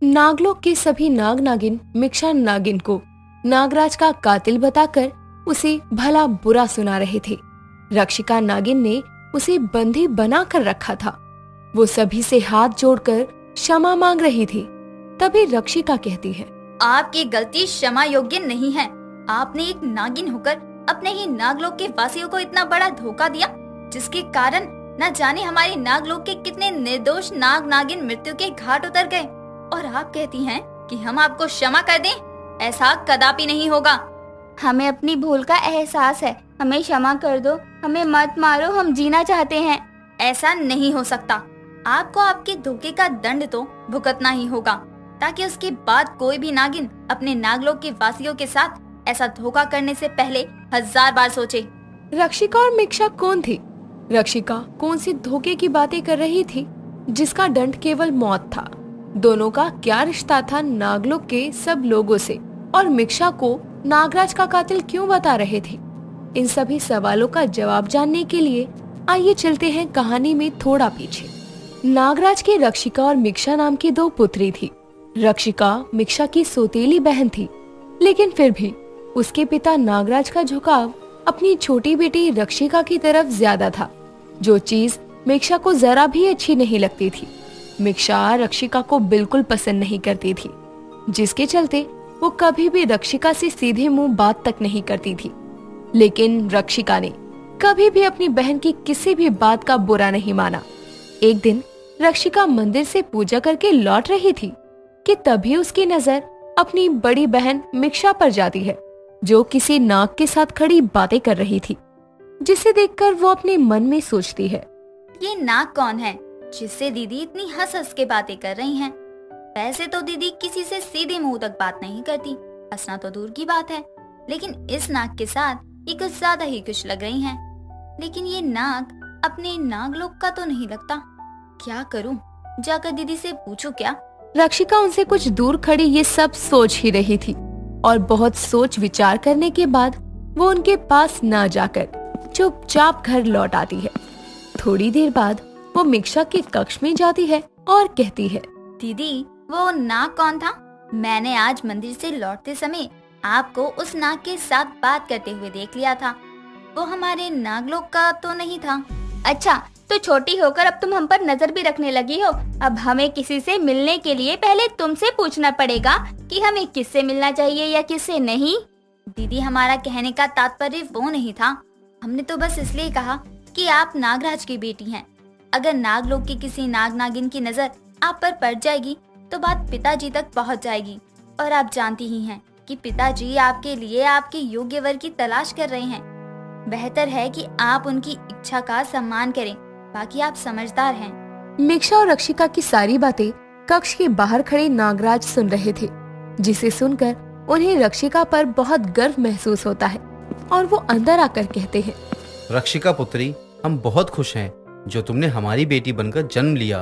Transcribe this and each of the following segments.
नागलोक के सभी नाग नागिन मिक्षा नागिन को नागराज का कातिल बताकर उसे भला बुरा सुना रहे थे। रक्षिका नागिन ने उसे बंदी बना कर रखा था। वो सभी से हाथ जोड़कर क्षमा मांग रही थी। तभी रक्षिका कहती है, आपकी गलती क्षमा योग्य नहीं है। आपने एक नागिन होकर अपने ही नागलोक के वासियों को इतना बड़ा धोखा दिया, जिसके कारण न जाने हमारे नागलोक के कितने निर्दोष नाग नागिन मृत्यु के घाट उतर गए। और आप कहती हैं कि हम आपको क्षमा कर दें? ऐसा कदापि नहीं होगा। हमें अपनी भूल का एहसास है, हमें क्षमा कर दो, हमें मत मारो, हम जीना चाहते हैं। ऐसा नहीं हो सकता। आपको आपके धोखे का दंड तो भुगतना ही होगा, ताकि उसके बाद कोई भी नागिन अपने नागलोक के वासियों के साथ ऐसा धोखा करने से पहले 1000 बार सोचे। रक्षिका और मिक्षा कौन थी? रक्षिका कौन सी धोखे की बातें कर रही थी जिसका दंड केवल मौत था? दोनों का क्या रिश्ता था नागलोक के सब लोगों से? और मिक्षा को नागराज का कातिल क्यों बता रहे थे? इन सभी सवालों का जवाब जानने के लिए आइए चलते हैं कहानी में थोड़ा पीछे। नागराज की रक्षिका और मिक्षा नाम की 2 पुत्री थी। रक्षिका मिक्षा की सौतेली बहन थी, लेकिन फिर भी उसके पिता नागराज का झुकाव अपनी छोटी बेटी रक्षिका की तरफ ज्यादा था। जो चीज मिक्षा को जरा भी अच्छी नहीं लगती थी, मिक्षा रक्षिका को बिल्कुल पसंद नहीं करती थी, जिसके चलते वो कभी भी रक्षिका से सीधे मुंह बात तक नहीं करती थी। लेकिन रक्षिका ने कभी भी अपनी बहन की किसी भी बात का बुरा नहीं माना। एक दिन रक्षिका मंदिर से पूजा करके लौट रही थी कि तभी उसकी नजर अपनी बड़ी बहन मिक्षा पर जाती है, जो किसी नाग के साथ खड़ी बातें कर रही थी, जिसे देखकर वो अपने मन में सोचती है, ये नाग कौन है जिससे दीदी इतनी हंस हंस के बातें कर रही हैं? वैसे तो दीदी किसी से सीधे मुंह तक बात नहीं करती, हंसना तो दूर की बात है, लेकिन इस नाग के साथ ये कुछ ज्यादा ही खुश लग रही हैं। लेकिन ये नाग अपने नागलोक का तो नहीं लगता। क्या करूं? जाकर दीदी से पूछूं क्या? रक्षिका उनसे कुछ दूर खड़ी ये सब सोच ही रही थी, और बहुत सोच विचार करने के बाद वो उनके पास ना जाकर चुपचाप घर लौट आती है। थोड़ी देर बाद वो मिक्षा के कक्ष में जाती है और कहती है, दीदी वो नाग कौन था? मैंने आज मंदिर से लौटते समय आपको उस नाग के साथ बात करते हुए देख लिया था। वो हमारे नागलोक का तो नहीं था। अच्छा, तो छोटी होकर अब तुम हम पर नजर भी रखने लगी हो। अब हमें किसी से मिलने के लिए पहले तुमसे पूछना पड़ेगा कि हमें किससे मिलना चाहिए या किससे नहीं। दीदी हमारा कहने का तात्पर्य वो नहीं था। हमने तो बस इसलिए कहा कि आप नागराज की बेटी हैं। अगर नागलोक की किसी नाग नागिन की नजर आप पर पड़ जाएगी तो बात पिताजी तक पहुंच जाएगी, और आप जानती ही हैं कि पिताजी आपके लिए आपके योग्य वर की तलाश कर रहे हैं। बेहतर है कि आप उनकी इच्छा का सम्मान करें। बाकी आप समझदार हैं। मिक्षा और रक्षिका की सारी बातें कक्ष के बाहर खड़े नागराज सुन रहे थे, जिसे सुनकर उन्हें रक्षिका पर बहुत गर्व महसूस होता है, और वो अंदर आकर कहते हैं, रक्षिका पुत्री, हम बहुत खुश हैं जो तुमने हमारी बेटी बनकर जन्म लिया।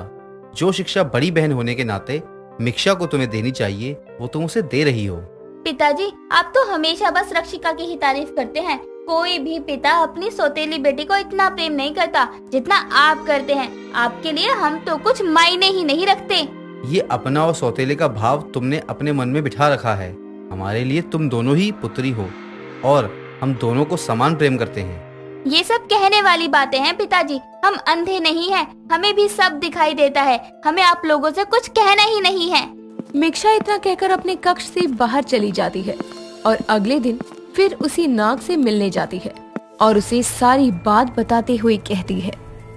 जो शिक्षा बड़ी बहन होने के नाते मिक्षा को तुम्हें देनी चाहिए वो तुम उसे दे रही हो। पिताजी, आप तो हमेशा बस रक्षिका की ही तारीफ करते हैं। कोई भी पिता अपनी सौतेली बेटी को इतना प्रेम नहीं करता जितना आप करते हैं। आपके लिए हम तो कुछ मायने ही नहीं रखते। ये अपना और सौतेले का भाव तुमने अपने मन में बिठा रखा है। हमारे लिए तुम दोनों ही पुत्री हो और हम दोनों को समान प्रेम करते हैं। ये सब कहने वाली बातें हैं पिताजी। हम अंधे नहीं हैं, हमें भी सब दिखाई देता है। हमें आप लोगों से कुछ कहना ही नहीं है। मिक्षा इतना कहकर अपने कक्ष से बाहर चली जाती है और अगले दिन फिर उसी नाग से मिलने जाती है और उसे सारी बात बताते हुए कहती है,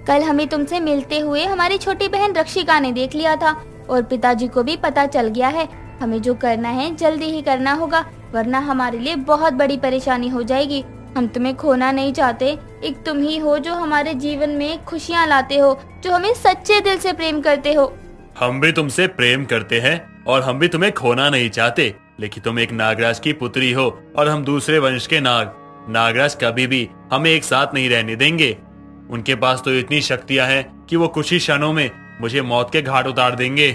कल हमें तुमसे मिलते हुए हमारी छोटी बहन रक्षिका ने देख लिया था और पिताजी को भी पता चल गया है। हमें जो करना है जल्दी ही करना होगा, वरना हमारे लिए बहुत बड़ी परेशानी हो जाएगी। हम तुम्हें खोना नहीं चाहते। एक तुम ही हो जो हमारे जीवन में खुशियाँ लाते हो, जो हमें सच्चे दिल से प्रेम करते हो। हम भी तुमसे प्रेम करते हैं और हम भी तुम्हें खोना नहीं चाहते, लेकिन तुम एक नागराज की पुत्री हो और हम दूसरे वंश के नाग। नागराज कभी भी हमें एक साथ नहीं रहने देंगे। उनके पास तो इतनी शक्तियां हैं कि वो कुछ ही क्षणों में मुझे मौत के घाट उतार देंगे।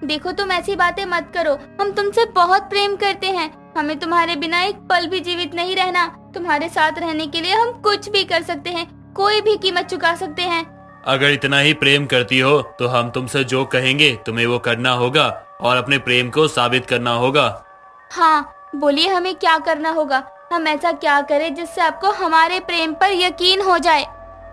देखो, तुम ऐसी बातें मत करो। हम तुमसे बहुत प्रेम करते हैं। हमें तुम्हारे बिना एक पल भी जीवित नहीं रहना। तुम्हारे साथ रहने के लिए हम कुछ भी कर सकते हैं, कोई भी कीमत चुका सकते हैं। अगर इतना ही प्रेम करती हो तो हम तुमसे जो कहेंगे तुम्हें वो करना होगा। और अपने प्रेम को साबित करना होगा। हाँ, बोलिए हमें क्या करना होगा? हम ऐसा क्या करें जिससे आपको हमारे प्रेम पर यकीन हो जाए?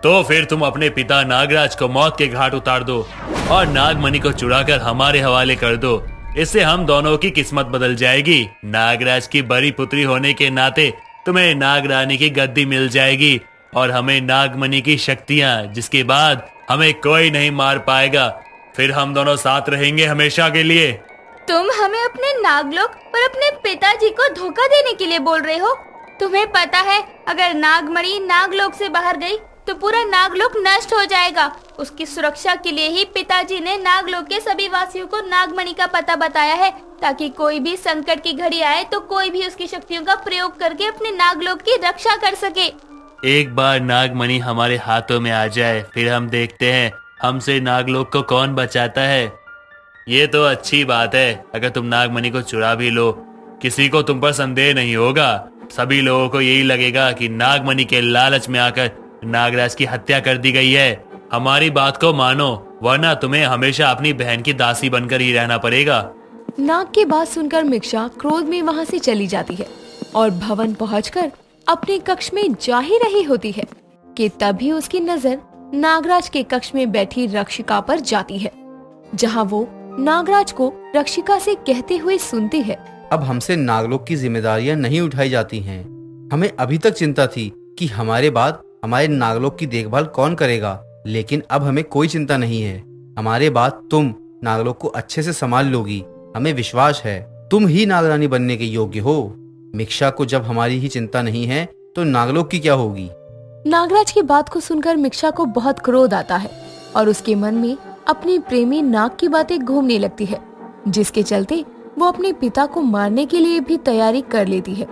तो फिर तुम अपने पिता नागराज को मौत के घाट उतार दो और नागमणि को चुराकर हमारे हवाले कर दो। इससे हम दोनों की किस्मत बदल जाएगी। नागराज की बड़ी पुत्री होने के नाते तुम्हें नागरानी की गद्दी मिल जाएगी और हमें नागमणि की शक्तियाँ, जिसके बाद हमें कोई नहीं मार पाएगा। फिर हम दोनों साथ रहेंगे हमेशा के लिए। तुम हमें अपने नागलोक और अपने पिताजी को धोखा देने के लिए बोल रहे हो? तुम्हें पता है अगर नागमणि नागलोक से बाहर गई तो पूरा नागलोक नष्ट हो जाएगा। उसकी सुरक्षा के लिए ही पिताजी ने नागलोक के सभी वासियों को नागमणि का पता बताया है, ताकि कोई भी संकट की घड़ी आए तो कोई भी उसकी शक्तियों का प्रयोग करके अपने नागलोक की रक्षा कर सके। एक बार नागमणि हमारे हाथों में आ जाए, फिर हम देखते हैं हमसे नागलोक को कौन बचाता है। ये तो अच्छी बात है। अगर तुम नागमणि को चुरा भी लो, किसी को तुम पर संदेह नहीं होगा। सभी लोगों को यही लगेगा कि नागमणि के लालच में आकर नागराज की हत्या कर दी गई है। हमारी बात को मानो, वरना तुम्हें हमेशा अपनी बहन की दासी बनकर ही रहना पड़ेगा। नाग की बात सुनकर मिक्षा क्रोध में वहाँ से चली जाती है और भवन पहुंचकर अपने कक्ष में जा ही रही होती है कि तभी उसकी नजर नागराज के कक्ष में बैठी रक्षिका पर जाती है, जहाँ वो नागराज को रक्षिका से कहते हुए सुनती है, अब हमसे नागलोक की जिम्मेदारियां नहीं उठाई जाती हैं। हमें अभी तक चिंता थी कि हमारे बाद हमारे नागलोक की देखभाल कौन करेगा, लेकिन अब हमें कोई चिंता नहीं है। हमारे बाद तुम नागलोक को अच्छे से संभाल लोगी। हमें विश्वास है तुम ही नागरानी बनने के योग्य हो। मिक्षा को जब हमारी ही चिंता नहीं है तो नागलोक की क्या होगी। नागराज की बात को सुनकर मिक्षा को बहुत क्रोध आता है और उसके मन में अपनी प्रेमी नाग की बातें घूमने लगती है, जिसके चलते वो अपने पिता को मारने के लिए भी तैयारी कर लेती है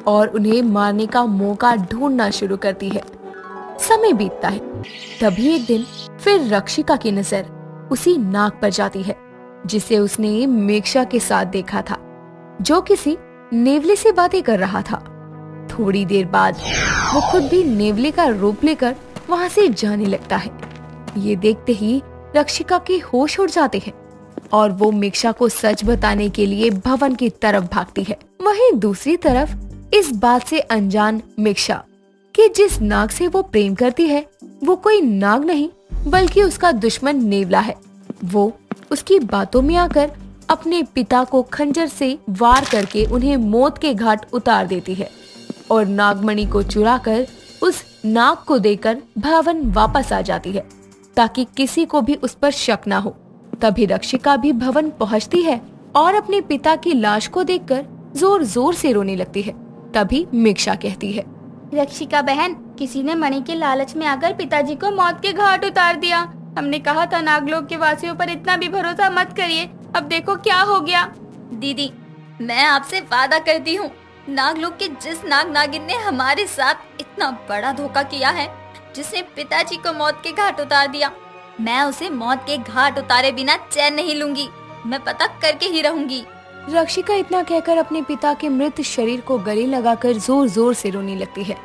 और उन्हें मारने का मौका ढूंढना शुरू करती है। समय बीतता है, तभी एक दिन फिर रक्षिका की नजर उसी नाग पर जाती है जिसे उसने मिक्षा के साथ देखा था, जो किसी नेवले से बातें कर रहा था। थोड़ी देर बाद वो खुद भी नेवले का रूप लेकर वहाँ से जाने लगता है। ये देखते ही रक्षिका के होश उड़ जाते हैं और वो मिक्षा को सच बताने के लिए भवन की तरफ भागती है। वहीं दूसरी तरफ इस बात से अनजान मिक्षा कि जिस नाग से वो प्रेम करती है वो कोई नाग नहीं बल्कि उसका दुश्मन नेवला है, वो उसकी बातों में आकर अपने पिता को खंजर से वार करके उन्हें मौत के घाट उतार देती है और नागमणि को चुराकर उस नाग को देकर भवन वापस आ जाती है ताकि किसी को भी उस पर शक ना हो। तभी रक्षिका भी भवन पहुंचती है और अपने पिता की लाश को देखकर जोर जोर से रोने लगती है। तभी मिक्षा कहती है, रक्षिका बहन, किसी ने मणि के लालच में आकर पिताजी को मौत के घाट उतार दिया। हमने कहा था नागलोक के वासियों पर इतना भी भरोसा मत करिए, अब देखो क्या हो गया। दीदी, मैं आपसे वादा करती हूँ, नागलोक के जिस नाग नागिन ने हमारे साथ इतना बड़ा धोखा किया है, जिसने पिताजी को मौत के घाट उतार दिया, मैं उसे मौत के घाट उतारे बिना चैन नहीं लूंगी। मैं पता करके ही रहूंगी। रक्षिका इतना कहकर अपने पिता के मृत शरीर को गले लगाकर जोर जोर से रोने लगती है।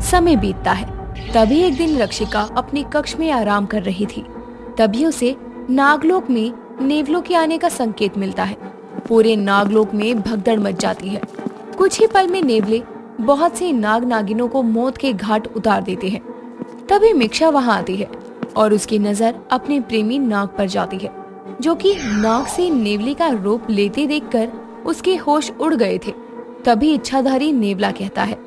समय बीतता है, तभी एक दिन रक्षिका अपने कक्ष में आराम कर रही थी। तभी उसे नागलोक में नेवलों के आने का संकेत मिलता है। पूरे नागलोक में भगदड़ मच जाती है। कुछ ही पल में नेवले बहुत से नाग नागिनों को मौत के घाट उतार देते हैं। तभी मिक्षा वहाँ आती है और उसकी नजर अपने प्रेमी नाग पर जाती है, जो कि नाग से नेवले का रूप लेते देखकर उसके होश उड़ गए थे। तभी इच्छाधारी नेवला कहता है,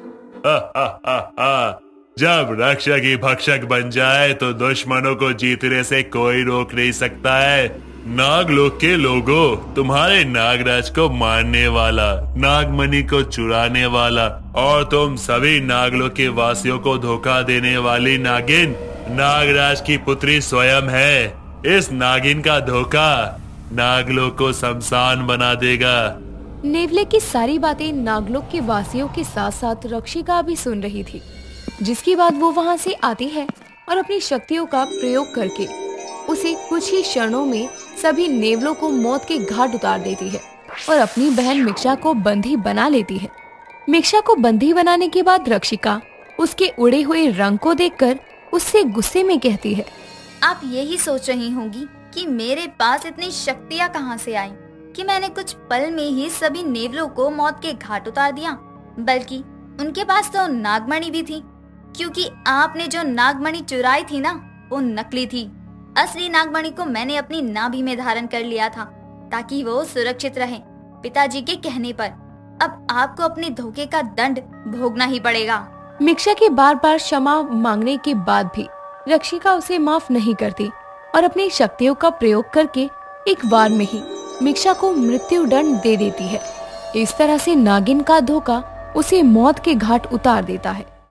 जब रक्षक ही भक्षक बन जाए तो दुश्मनों को जीतने से कोई रोक नहीं सकता है। नागलोक के लोगों, तुम्हारे नागराज को मारने वाला, नागमणि को चुराने वाला और तुम सभी नागलोक के वासियों को धोखा देने वाली नागिन नागराज की पुत्री स्वयं है। इस नागिन का धोखा नागलोक को शमशान बना देगा। नेवले की सारी बातें नागलोक के वासियों के साथ साथ रक्षिका भी सुन रही थी, जिसके बाद वो वहाँ से आती है और अपनी शक्तियों का प्रयोग करके उसे कुछ ही क्षणों में सभी नेवलों को मौत के घाट उतार देती है और अपनी बहन मिक्षा को बंदी बना लेती है। मिक्षा को बंदी बनाने के बाद रक्षिका उसके उड़े हुए रंग को देखकर उससे गुस्से में कहती है, आप यही सोच रही होंगी कि मेरे पास इतनी शक्तियाँ कहाँ से आई कि मैंने कुछ पल में ही सभी नेवलों को मौत के घाट उतार दिया, बल्कि उनके पास तो नागमणि भी थी, क्योंकि आपने जो नागमणि चुराई थी ना, वो नकली थी। असली नागमणि को मैंने अपनी नाभि में धारण कर लिया था ताकि वो सुरक्षित रहे। पिताजी के कहने पर अब आपको अपने धोखे का दंड भोगना ही पड़ेगा। मिक्षा के बार बार क्षमा मांगने के बाद भी रक्षिका उसे माफ नहीं करती और अपनी शक्तियों का प्रयोग करके एक बार में ही मिक्षा को मृत्यु दंड दे देती है। इस तरह से नागिन का धोखा उसे मौत के घाट उतार देता है।